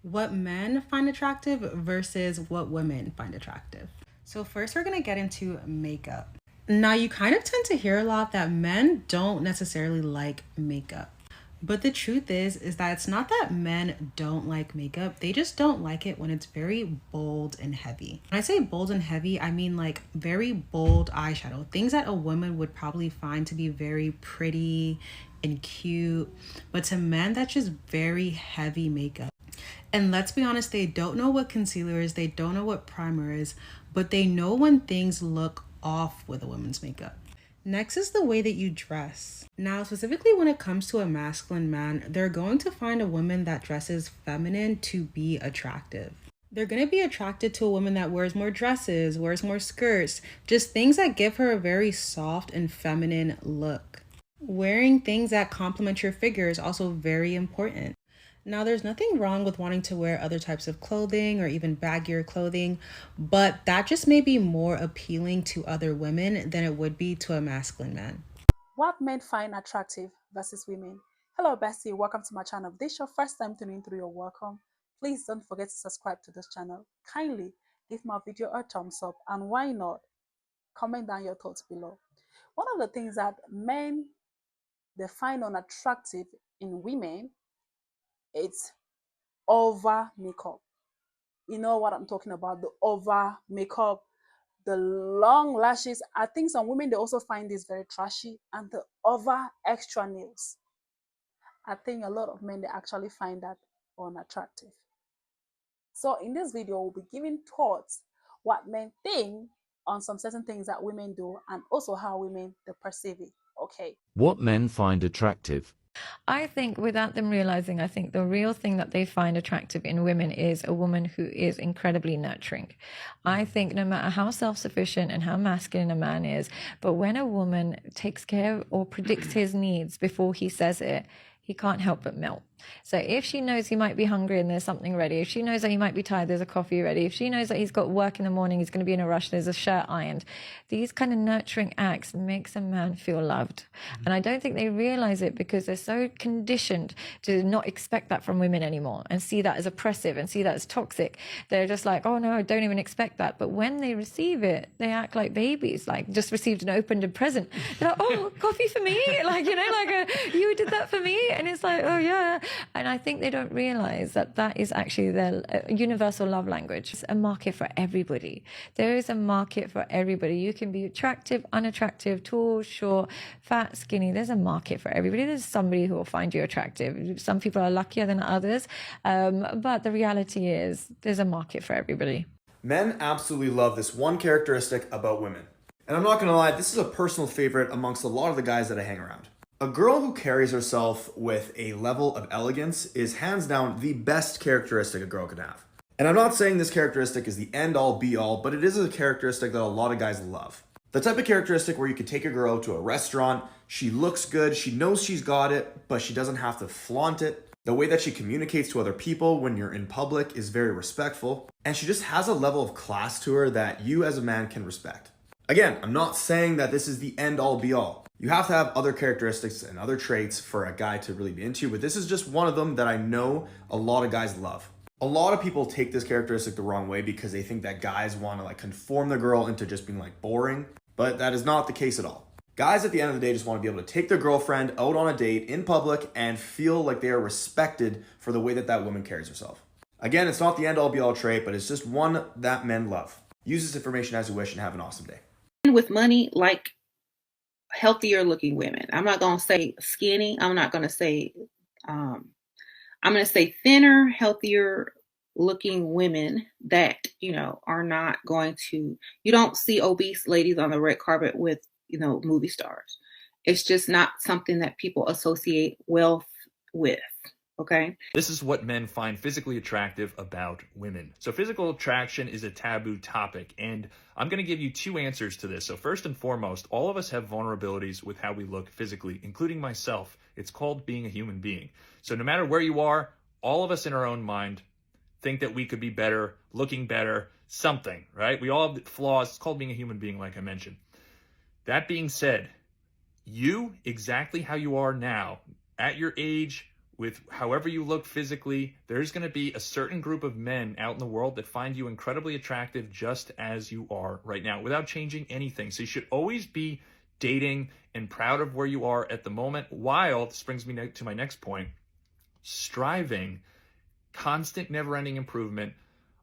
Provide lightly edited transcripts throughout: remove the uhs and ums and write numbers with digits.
What men find attractive versus what women find attractive. So, first, we're gonna get into makeup. Now, you kind of tend to hear a lot that men don't necessarily like makeup. But the truth is that it's not that men don't like makeup. They just don't like it when it's very bold and heavy. When I say bold and heavy, I mean like very bold eyeshadow. Things that a woman would probably find to be very pretty and cute. But to men, that's just very heavy makeup. And let's be honest, they don't know what concealer is, they don't know what primer is, but they know when things look off with a woman's makeup. Next is the way that you dress. Now, specifically when it comes to a masculine man, they're going to find a woman that dresses feminine to be attractive. They're going to be attracted to a woman that wears more dresses, wears more skirts, just things that give her a very soft and feminine look. Wearing things that complement your figure is also very important. Now, there's nothing wrong with wanting to wear other types of clothing or even baggier clothing, but that just may be more appealing to other women than it would be to a masculine man. What men find attractive versus women. Hello, Bestie. Welcome to my channel. If this is your first time tuning through, you're welcome. Please don't forget to subscribe to this channel. Kindly give my video a thumbs up, and why not comment down your thoughts below. One of the things that men they find unattractive in women is over makeup. You know what I'm talking about, the over makeup, the long lashes. I think some women, they also find this very trashy, and the over extra nails. I think a lot of men, they actually find that unattractive. So in this video, we'll be giving thoughts what men think on some certain things that women do, and also how women they perceive it. Okay. What men find attractive. I think without them realizing, I think the real thing that they find attractive in women is a woman who is incredibly nurturing. I think no matter how self-sufficient and how masculine a man is, but when a woman takes care or predicts his needs before he says it, he can't help but melt. So if she knows he might be hungry and there's something ready, if she knows that he might be tired, there's a coffee ready, if she knows that he's got work in the morning, he's going to be in a rush, there's a shirt ironed, these kind of nurturing acts makes a man feel loved. And I don't think they realize it because they're so conditioned to not expect that from women anymore and see that as oppressive and see that as toxic. They're just like, oh no, I don't even expect that. But when they receive it, they act like babies, like just received an opened present. They're like, oh, coffee for me? Like, you know, like you did that for me? And it's like, oh yeah. And I think they don't realize that that is actually their universal love language. It's a market for everybody. There is a market for everybody. You can be attractive, unattractive, tall, short, fat, skinny. There's a market for everybody. There's somebody who will find you attractive. Some people are luckier than others. But the reality is there's a market for everybody. Men absolutely love this one characteristic about women. And I'm not gonna lie, this is a personal favorite amongst a lot of the guys that I hang around. A girl who carries herself with a level of elegance is hands down the best characteristic a girl could have. And I'm not saying this characteristic is the end all be all, but it is a characteristic that a lot of guys love. The type of characteristic where you could take a girl to a restaurant, she looks good, she knows she's got it, but she doesn't have to flaunt it. The way that she communicates to other people when you're in public is very respectful, and she just has a level of class to her that you as a man can respect. Again, I'm not saying that this is the end all be all. You have to have other characteristics and other traits for a guy to really be into, but this is just one of them that I know a lot of guys love. A lot of people take this characteristic the wrong way because they think that guys want to like conform the girl into just being like boring, but that is not the case at all. Guys at the end of the day just want to be able to take their girlfriend out on a date in public and feel like they are respected for the way that that woman carries herself. Again, it's not the end all be all trait, but it's just one that men love. Use this information as you wish and have an awesome day. With money, like healthier looking women. I'm not going to say skinny. I'm not going to say, I'm going to say thinner, healthier looking women that, you know, are not going to, you don't see obese ladies on the red carpet with, you know, movie stars. It's just not something that people associate wealth with. Okay. This is what men find physically attractive about women. So physical attraction is a taboo topic, and I'm going to give you two answers to this. So first and foremost, all of us have vulnerabilities with how we look physically, including myself. It's called being a human being. So no matter where you are, all of us in our own mind think that we could be better, looking better, something, right? We all have flaws. It's called being a human being, like I mentioned. That being said, you, exactly how you are now, at your age, with however you look physically, there's going to be a certain group of men out in the world that find you incredibly attractive just as you are right now without changing anything. So you should always be dating and proud of where you are at the moment, while, this brings me to my next point, striving, constant never-ending improvement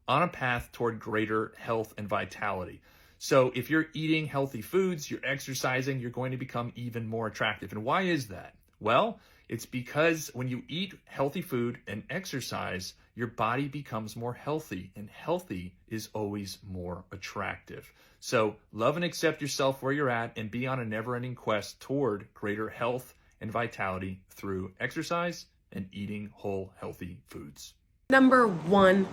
on a path toward greater health and vitality. So if you're eating healthy foods, you're exercising, you're going to become even more attractive. And why is that? Well, it's because when you eat healthy food and exercise, your body becomes more healthy, and healthy is always more attractive. So love and accept yourself where you're at, and be on a never-ending quest toward greater health and vitality through exercise and eating whole, healthy foods. Number 1,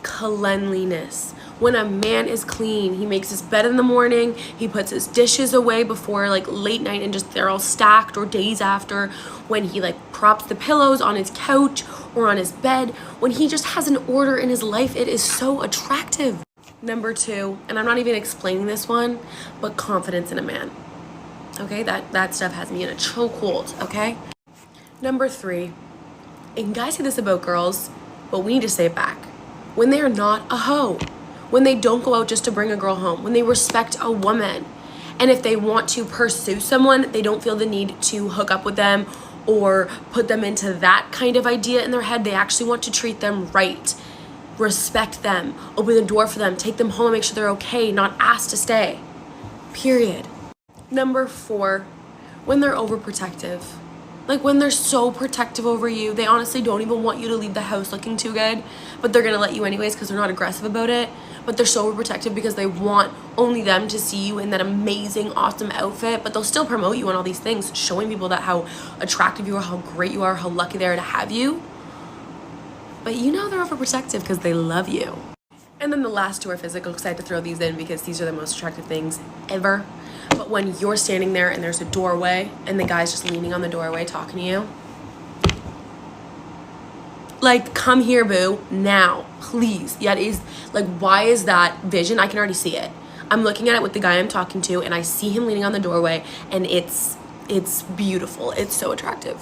cleanliness. When a man is clean, he makes his bed in the morning, he puts his dishes away before like late night and just they're all stacked, or days after, when he like props the pillows on his couch or on his bed, when he just has an order in his life, it is so attractive. Number 2, and I'm not even explaining this one, but confidence in a man. Okay, that stuff has me in a chokehold, okay? Number 3, and guys say this about girls, but we need to say it back. When they are not a hoe, when they don't go out just to bring a girl home, when they respect a woman, and if they want to pursue someone, they don't feel the need to hook up with them or put them into that kind of idea in their head. They actually want to treat them right, respect them, open the door for them, take them home, make sure they're okay, not ask to stay. Period. Number 4, when they're overprotective. Like when they're so protective over you, they honestly don't even want you to leave the house looking too good, but they're gonna let you anyways because they're not aggressive about it. But they're so overprotective because they want only them to see you in that amazing, awesome outfit, but they'll still promote you on all these things, showing people that how attractive you are, how great you are, how lucky they are to have you. But you know they're overprotective because they love you. And then the last 2 are physical, because I had to throw these in because these are the most attractive things ever. But when you're standing there and there's a doorway and the guy's just leaning on the doorway talking to you, like, come here, boo, now, please. Yeah, it is, like, why is that vision? I can already see it. I'm looking at it with the guy I'm talking to, and I see him leaning on the doorway, and it's beautiful. It's so attractive.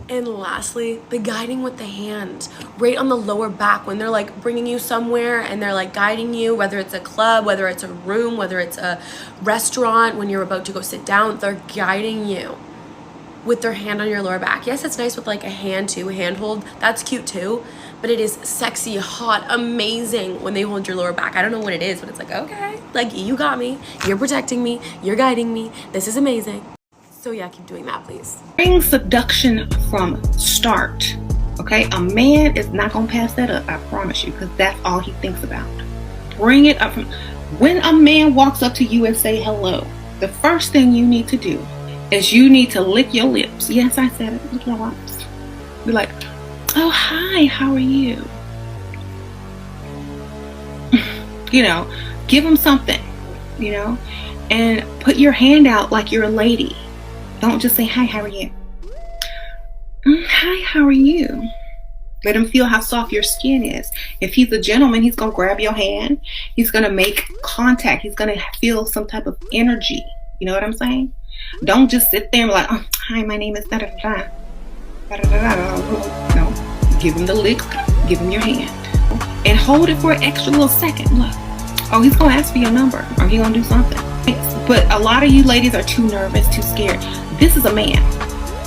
And lastly, the guiding with the hand, right on the lower back, when they're like bringing you somewhere and they're like guiding you, whether it's a club, whether it's a room, whether it's a restaurant, when you're about to go sit down, they're guiding you with their hand on your lower back. Yes, it's nice with like a hand too, a handhold, that's cute too, but it is sexy, hot, amazing when they hold your lower back. I don't know what it is, but it's like, okay, like you got me, you're protecting me, you're guiding me, this is amazing. So yeah, keep doing that, please. Bring seduction from start, okay? A man is not gonna pass that up, I promise you, because that's all he thinks about. Bring it up from, when a man walks up to you and say hello, the first thing you need to do is you need to lick your lips. Yes, I said it, lick your lips. Be like, oh, hi, how are you? You know, give him something, you know, and put your hand out like you're a lady. Don't just say, hi, how are you? Hi, how are you? Let him feel how soft your skin is. If he's a gentleman, he's going to grab your hand. He's going to make contact. He's going to feel some type of energy. You know what I'm saying? Don't just sit there and be like, oh, hi, my name is da-da-da-da. Da-da-da-da. No. Give him the lick. Give him your hand. And hold it for an extra little second. Look. Oh, he's going to ask for your number. Or he's going to do something. But a lot of you ladies are too nervous, too scared. This is a man.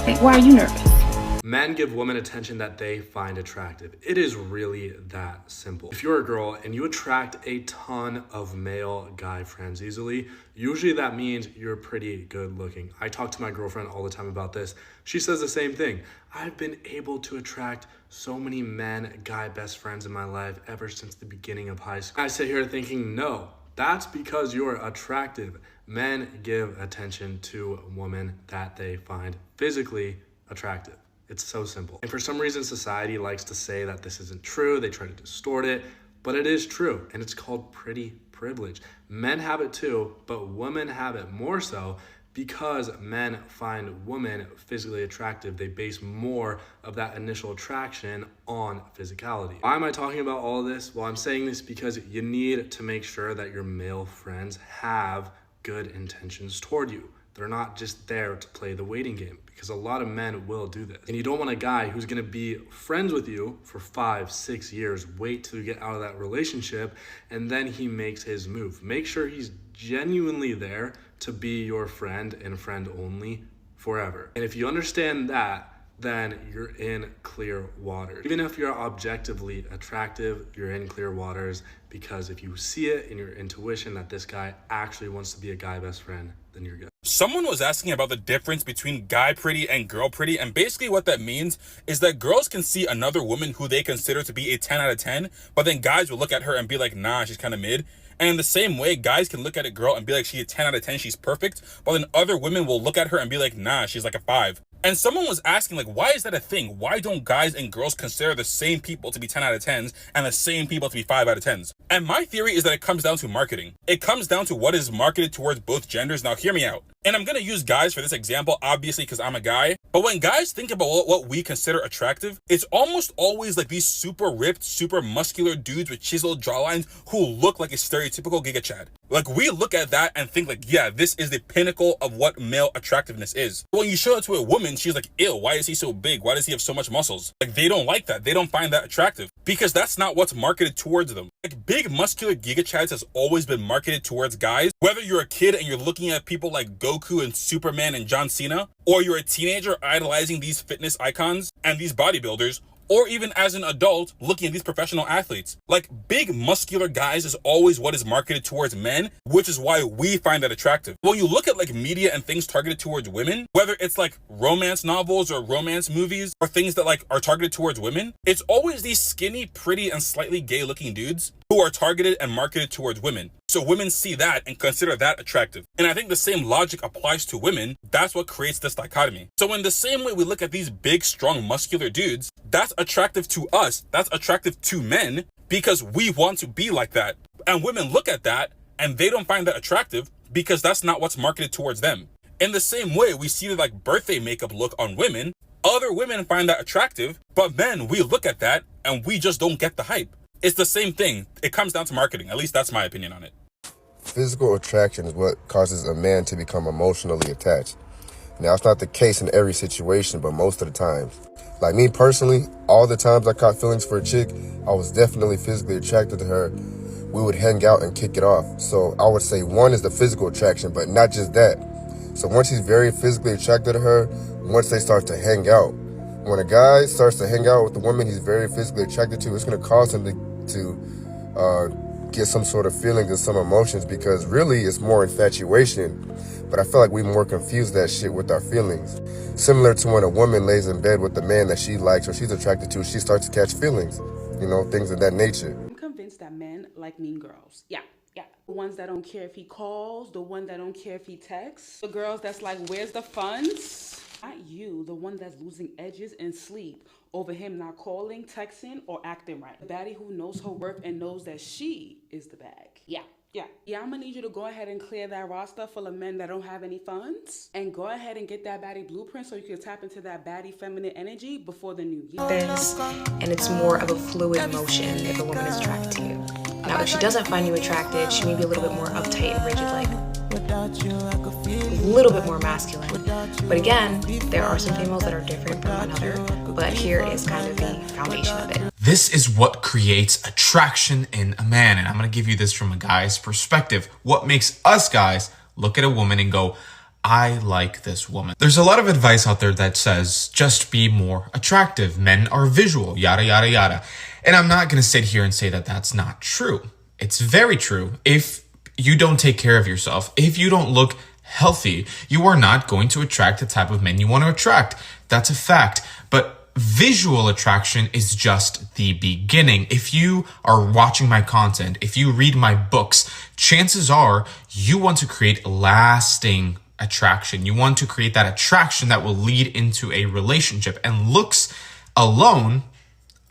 Like, why are you nervous? Men give women attention that they find attractive. It is really that simple. If you're a girl and you attract a ton of male guy friends easily, usually that means you're pretty good looking. I talk to my girlfriend all the time about this. She says the same thing. I've been able to attract so many men guy best friends in my life ever since the beginning of high school. I sit here thinking, no, that's because you're attractive. Men give attention to women that they find physically attractive. It's so simple. And for some reason, society likes to say that this isn't true. They try to distort it, but it is true. And it's called pretty privilege. Men have it too, but women have it more so because men find women physically attractive. They base more of that initial attraction on physicality. Why am I talking about all of this? Well, I'm saying this because you need to make sure that your male friends have good intentions toward you. They're not just there to play the waiting game. because a lot of men will do this. And you don't want a guy who's gonna be friends with you for 5-6 years, wait till you get out of that relationship, and then he makes his move. Make sure he's genuinely there to be your friend and friend only forever. And if you understand that, then you're in clear waters. Even if you're objectively attractive, you're in clear waters, because if you see it in your intuition that this guy actually wants to be a guy best friend, then you're good. Someone was asking about the difference between guy pretty and girl pretty, and basically what that means is that girls can see another woman who they consider to be a 10 out of 10, but then guys will look at her and be like, nah, she's kind of mid. And in the same way, guys can look at a girl and be like, she's a 10 out of 10, she's perfect, but then other women will look at her and be like, nah, she's like a 5. And someone was asking, like, why is that a thing? Why don't guys and girls consider the same people to be 10 out of 10s and the same people to be 5 out of 10s? And my theory is that it comes down to marketing. It comes down to what is marketed towards both genders. Now, hear me out. And I'm going to use guys for this example, obviously, because I'm a guy. But when guys think about what we consider attractive, it's almost always like these super ripped, super muscular dudes with chiseled jawlines who look like a stereotypical Giga Chad. Like, we look at that and think like, yeah, this is the pinnacle of what male attractiveness is. But when you show it to a woman, she's like, ew, why is he so big? Why does he have so much muscles? Like, they don't like that. They don't find that attractive because that's not what's marketed towards them. Like, big muscular Giga Chads has always been marketed towards guys. Whether you're a kid and you're looking at people like Goku and Superman and John Cena, or you're a teenager idolizing these fitness icons and these bodybuilders, or even as an adult looking at these professional athletes. Like, big muscular guys is always what is marketed towards men, which is why we find that attractive. When you look at like media and things targeted towards women, whether it's like romance novels or romance movies or things that like are targeted towards women, it's always these skinny, pretty, and slightly gay looking dudes who are targeted and marketed towards women. So women see that and consider that attractive. And I think the same logic applies to women. That's what creates this dichotomy. So in the same way we look at these big, strong, muscular dudes, that's attractive to us. That's attractive to men because we want to be like that. And women look at that and they don't find that attractive because that's not what's marketed towards them. In the same way, we see the like birthday makeup look on women. Other women find that attractive, but men, we look at that and we just don't get the hype. It's the same thing. It comes down to marketing. At least that's my opinion on it. Physical attraction is what causes a man to become emotionally attached. Now, it's not the case in every situation, but most of the times. Like me personally, all the times I caught feelings for a chick, I was definitely physically attracted to her. We would hang out and kick it off. So I would say one is the physical attraction, but not just that. So once he's very physically attracted to her, once they start to hang out, when a guy starts to hang out with the woman he's very physically attracted to, it's going to cause him to get some sort of feelings and some emotions, because really it's more infatuation. But I feel like we more confuse that shit with our feelings. Similar to when a woman lays in bed with the man that she likes or she's attracted to, she starts to catch feelings, you know, things of that nature. I'm convinced that men like mean girls. Yeah. The ones that don't care if he calls, the one that don't care if he texts, the girls that's like, where's the funds? Not you, the one that's losing edges and sleep over him not calling, texting, or acting right. The baddie who knows her worth and knows that she is the bag. Yeah, I'm gonna need you to go ahead and clear that roster full of men that don't have any funds, and go ahead and get that baddie blueprint so you can tap into that baddie feminine energy before the new year. And it's more of a fluid motion if a woman is attracted to you. Now, if she doesn't find you attractive, she may be a little bit more uptight and rigid, like a little bit more masculine. But again, there are some females that are different from another, but here is kind of the foundation of it. This is what creates attraction in a man, and I'm going to give you this from a guy's perspective. What makes us guys look at a woman and go, I like this woman. There's a lot of advice out there that says just be more attractive. Men are visual, yada, yada, yada. And I'm not going to sit here and say that that's not true. It's very true. If you don't take care of yourself, if you don't look healthy, you are not going to attract the type of men you want to attract. That's a fact. But visual attraction is just the beginning. If you are watching my content, if you read my books, chances are you want to create lasting attraction. You want to create that attraction that will lead into a relationship, and looks alone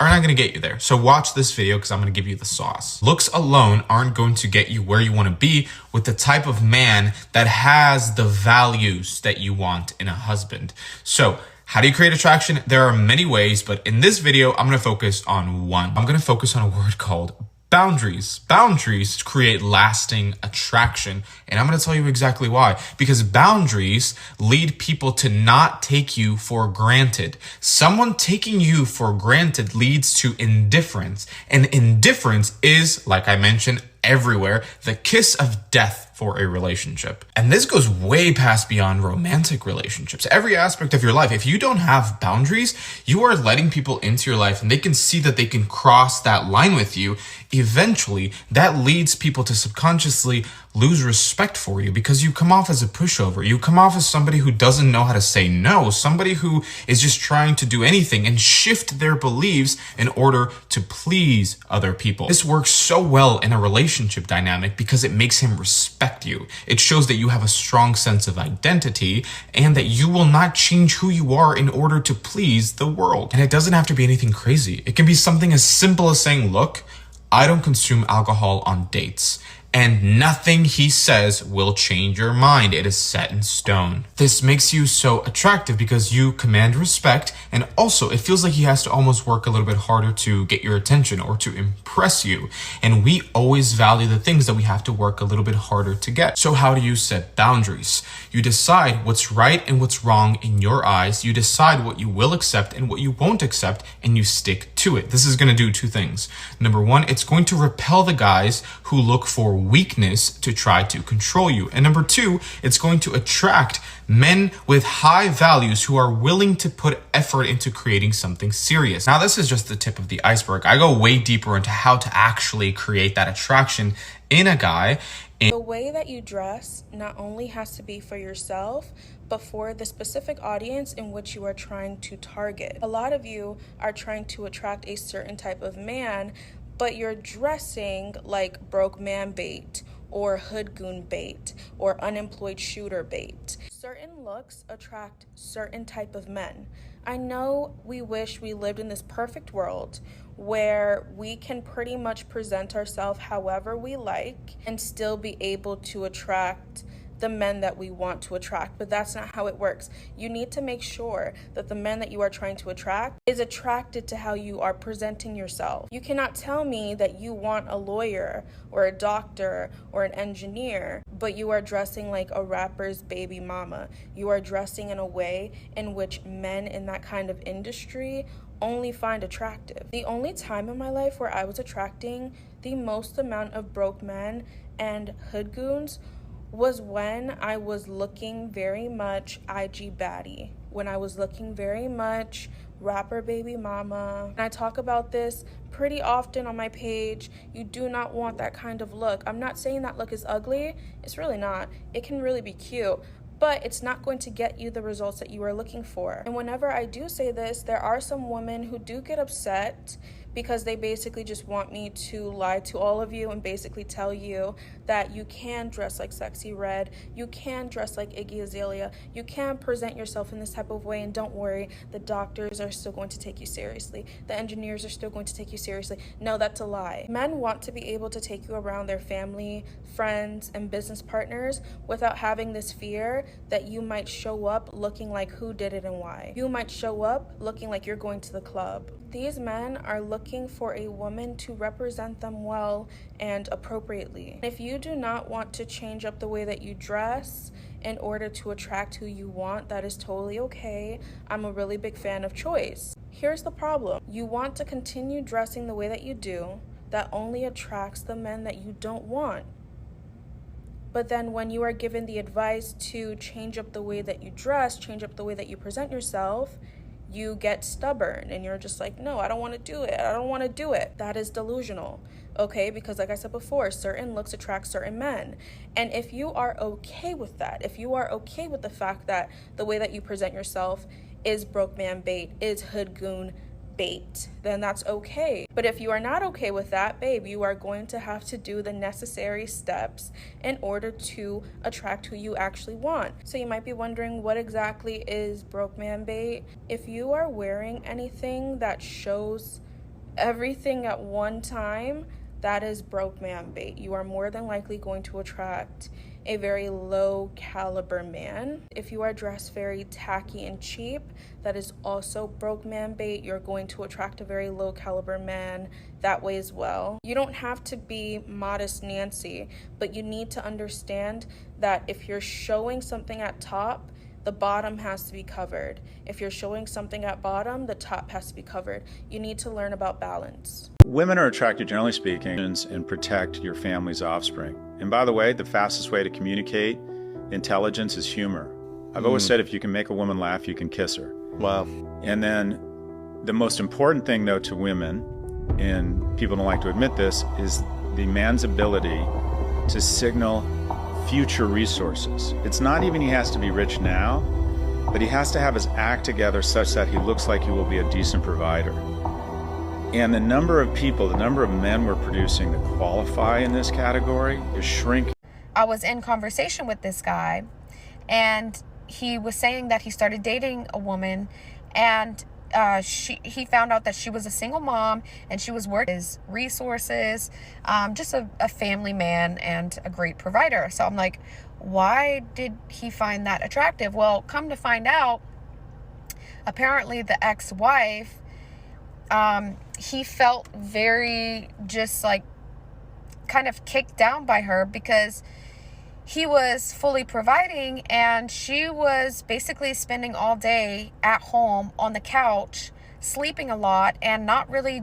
are not going to get you there. So watch this video because I'm going to give you the sauce. Looks alone aren't going to get you where you want to be with the type of man that has the values that you want in a husband. So how do you create attraction? There are many ways, but in this video, I'm going to focus on one. I'm going to focus on a word called boundaries. Boundaries create lasting attraction. And I'm going to tell you exactly why. Because boundaries lead people to not take you for granted. Someone taking you for granted leads to indifference. And indifference is, like I mentioned, everywhere, the kiss of death for a relationship. And this goes way past beyond romantic relationships. Every aspect of your life, if you don't have boundaries, you are letting people into your life and they can see that they can cross that line with you. Eventually, that leads people to subconsciously lose respect for you because you come off as a pushover. You come off as somebody who doesn't know how to say no, somebody who is just trying to do anything and shift their beliefs in order to please other people. This works so well in a relationship dynamic because it makes him respect you. It shows that you have a strong sense of identity and that you will not change who you are in order to please the world. And it doesn't have to be anything crazy. It can be something as simple as saying, look, I don't consume alcohol on dates. And nothing he says will change your mind. It is set in stone. This makes you so attractive because you command respect, and also it feels like he has to almost work a little bit harder to get your attention or to impress you. And we always value the things that we have to work a little bit harder to get. So how do you set boundaries? You decide what's right and what's wrong in your eyes. You decide what you will accept and what you won't accept, and you stick to it. This is going to do two things. Number one, it's going to repel the guys who look for weakness to try to control you. And number two, it's going to attract men with high values who are willing to put effort into creating something serious. Now, this is just the tip of the iceberg. I go way deeper into how to actually create that attraction in a guy. The way that you dress not only has to be for yourself, but for the specific audience in which you are trying to target. A lot of you are trying to attract a certain type of man, but you're dressing like broke man bait or hood goon bait or unemployed shooter bait. Certain looks attract certain type of men. I know we wish we lived in this perfect world where we can pretty much present ourselves however we like and still be able to attract the men that we want to attract, but that's not how it works. You need to make sure that the men that you are trying to attract is attracted to how you are presenting yourself. You cannot tell me that you want a lawyer or a doctor or an engineer, but you are dressing like a rapper's baby mama. You are dressing in a way in which men in that kind of industry only find attractive. The only time in my life where I was attracting the most amount of broke men and hood goons was when I was looking very much IG baddie, when I was looking very much rapper baby mama. And I talk about this pretty often on my page. You do not want that kind of look. I'm not saying that look is ugly. It's really not. It can really be cute, but it's not going to get you the results that you are looking for. And whenever I do say this, there are some women who do get upset because they basically just want me to lie to all of you and basically tell you that you can dress like Sexy Red, you can dress like Iggy Azalea, you can present yourself in this type of way, and don't worry, the doctors are still going to take you seriously, the engineers are still going to take you seriously. No, that's a lie. Men want to be able to take you around their family, friends, and business partners without having this fear that you might show up looking like who did it and why. You might show up looking like you're going to the club. These men are looking for a woman to represent them well and appropriately. If you do not want to change up the way that you dress in order to attract who you want, that is totally okay. I'm a really big fan of choice. Here's the problem. You want to continue dressing the way that you do. That only attracts the men that you don't want. But then when you are given the advice to change up the way that you dress, change up the way that you present yourself, you get stubborn and you're just like, no, I don't want to do it. I don't want to do it. That is delusional, okay? Because like I said before, certain looks attract certain men. And if you are okay with that, if you are okay with the fact that the way that you present yourself is broke man bait, is hood goon bait, then that's okay. But if you are not okay with that, babe, you are going to have to do the necessary steps in order to attract who you actually want. So you might be wondering, what exactly is broke man bait? If you are wearing anything that shows everything at one time, that is broke man bait. You are more than likely going to attract a very low caliber man. If you are dressed very tacky and cheap, that is also broke man bait. You're going to attract a very low caliber man that way as well. You don't have to be modest Nancy, but you need to understand that if you're showing something at top, the bottom has to be covered. If you're showing something at bottom, the top has to be covered. You need to learn about balance. Women are attracted, generally speaking, and protect your family's offspring. And by the way, the fastest way to communicate intelligence is humor. I've always said if you can make a woman laugh, you can kiss her. Wow. And then the most important thing, though, to women, and people don't like to admit this, is the man's ability to signal future resources. It's not even he has to be rich now, but he has to have his act together such that he looks like he will be a decent provider. And the number of people, the number of men we're producing that qualify in this category is shrinking. I was in conversation with this guy, and he was saying that he started dating a woman, and he found out that she was a single mom and she was working his resources, just a family man and a great provider. So I'm like, why did he find that attractive? Well, come to find out, apparently the ex-wife, he felt very just like kind of kicked down by her because he was fully providing and she was basically spending all day at home on the couch, sleeping a lot and not really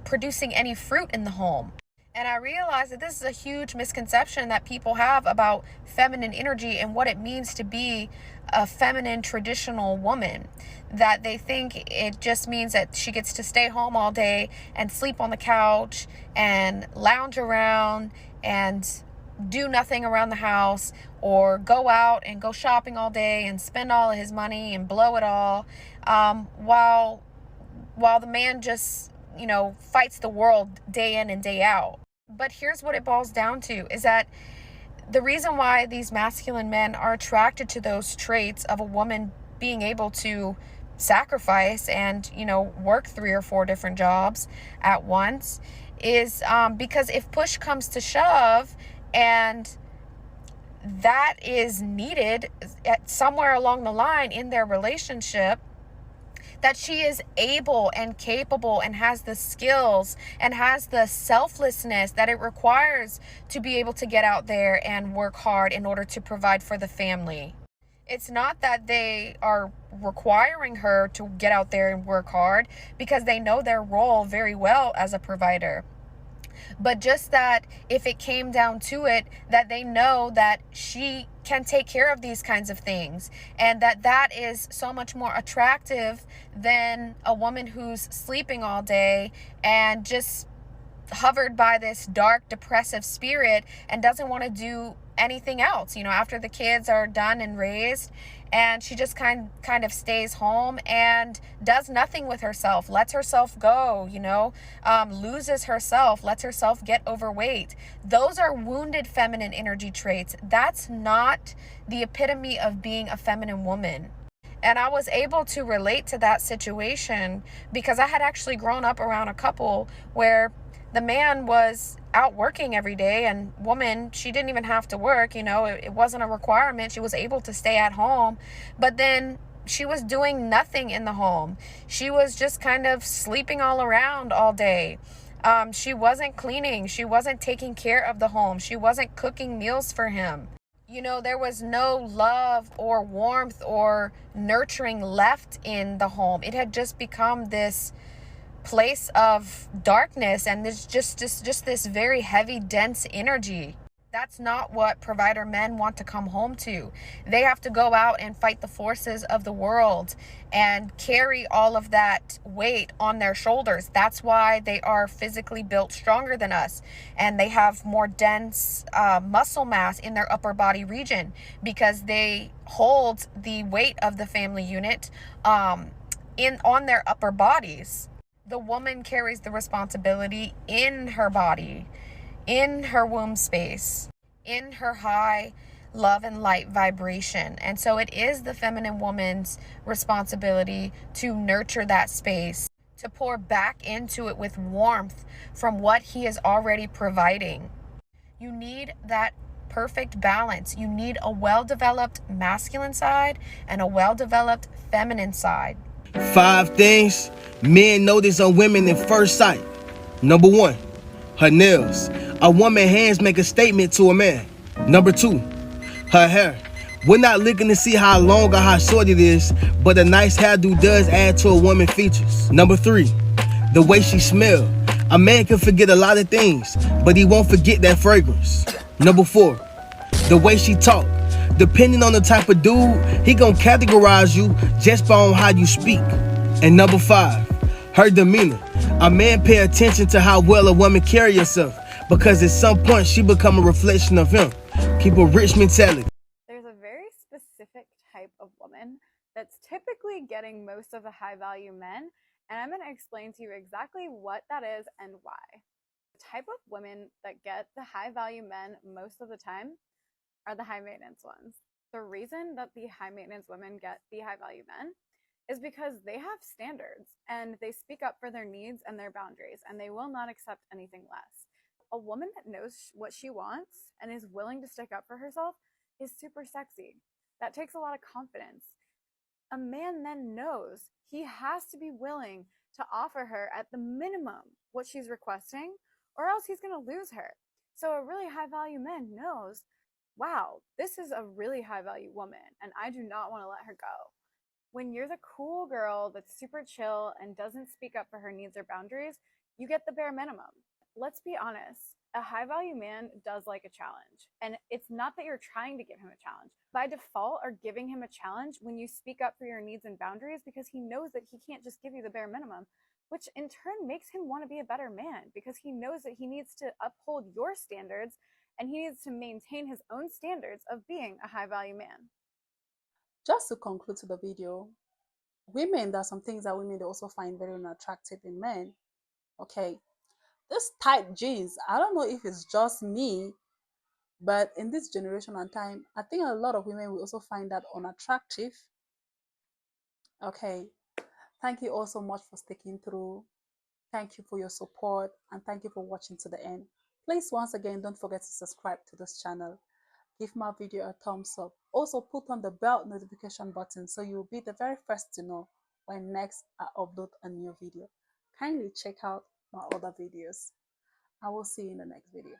producing any fruit in the home. And I realized that this is a huge misconception that people have about feminine energy and what it means to be a feminine traditional woman. That they think it just means that she gets to stay home all day and sleep on the couch and lounge around and do nothing around the house, or go out and go shopping all day and spend all of his money and blow it all, while the man just, fights the world day in and day out. But here's what it boils down to, is that the reason why these masculine men are attracted to those traits of a woman being able to sacrifice and, work 3 or 4 different jobs at once is because if push comes to shove, and that is needed at somewhere along the line in their relationship, that she is able and capable and has the skills and has the selflessness that it requires to be able to get out there and work hard in order to provide for the family. It's not that they are requiring her to get out there and work hard, because they know their role very well as a provider. But just that if it came down to it, that they know that she can take care of these kinds of things, and that is so much more attractive than a woman who's sleeping all day and just hovered by this dark, depressive spirit and doesn't want to do anything else, after the kids are done and raised, and she just kind of stays home and does nothing with herself, lets herself go, loses herself, lets herself get overweight. Those are wounded feminine energy traits. That's not the epitome of being a feminine woman. And I was able to relate to that situation because I had actually grown up around a couple where the man was out working every day, and woman, she didn't even have to work, it wasn't a requirement. She was able to stay at home, but then she was doing nothing in the home. She was just kind of sleeping all around all day. She wasn't cleaning. She wasn't taking care of the home. She wasn't cooking meals for him. There was no love or warmth or nurturing left in the home. It had just become this place of darkness, and there's just this very heavy, dense energy. That's not what provider men want to come home to. They have to go out and fight the forces of the world and carry all of that weight on their shoulders. That's why they are physically built stronger than us, and they have more dense muscle mass in their upper body region, because they hold the weight of the family unit on their upper bodies. The woman carries the responsibility in her body, in her womb space, in her high love and light vibration. And so it is the feminine woman's responsibility to nurture that space, to pour back into it with warmth from what he is already providing. You need that perfect balance. You need a well-developed masculine side and a well-developed feminine side. 5 things men notice on women in first sight. Number 1, her nails. A woman's hands make a statement to a man. Number 2, her hair. We're not looking to see how long or how short it is, but a nice hairdo does add to a woman's features. Number 3, the way she smells. A man can forget a lot of things, but he won't forget that fragrance. Number 4, the way she talk. Depending on the type of dude, he gonna categorize you just by on how you speak. And number 5, her demeanor. A man pay attention to how well a woman carry herself, because at some point she become a reflection of him. Keep a rich mentality. There's a very specific type of woman that's typically getting most of the high value men, and I'm going to explain to you exactly what that is and why. The type of women that get the high value men most of the time are the high maintenance ones. The reason that the high maintenance women get the high value men is because they have standards and they speak up for their needs and their boundaries, and they will not accept anything less. A woman that knows what she wants and is willing to stick up for herself is super sexy. That takes a lot of confidence. A man then knows he has to be willing to offer her at the minimum what she's requesting, or else he's going to lose her. So a really high value man knows, wow, this is a really high value woman and I do not want to let her go. When you're the cool girl that's super chill and doesn't speak up for her needs or boundaries, you get the bare minimum. Let's be honest, a high value man does like a challenge. And it's not that you're trying to give him a challenge. By default, are giving him a challenge when you speak up for your needs and boundaries, because he knows that he can't just give you the bare minimum, which in turn makes him want to be a better man, because he knows that he needs to uphold your standards and he needs to maintain his own standards of being a high value man. Just to conclude to the video, women, there are some things that women they also find very unattractive in men. Okay, this tight jeans, I don't know if it's just me, but in this generation and time, I think a lot of women will also find that unattractive. Okay, thank you all so much for sticking through. Thank you for your support, and thank you for watching to the end. Please, once again, don't forget to subscribe to this channel. Give my video a thumbs up. Also put on the bell notification button so you'll be the very first to know when next I upload a new video. Kindly check out my other videos. I will see you in the next video.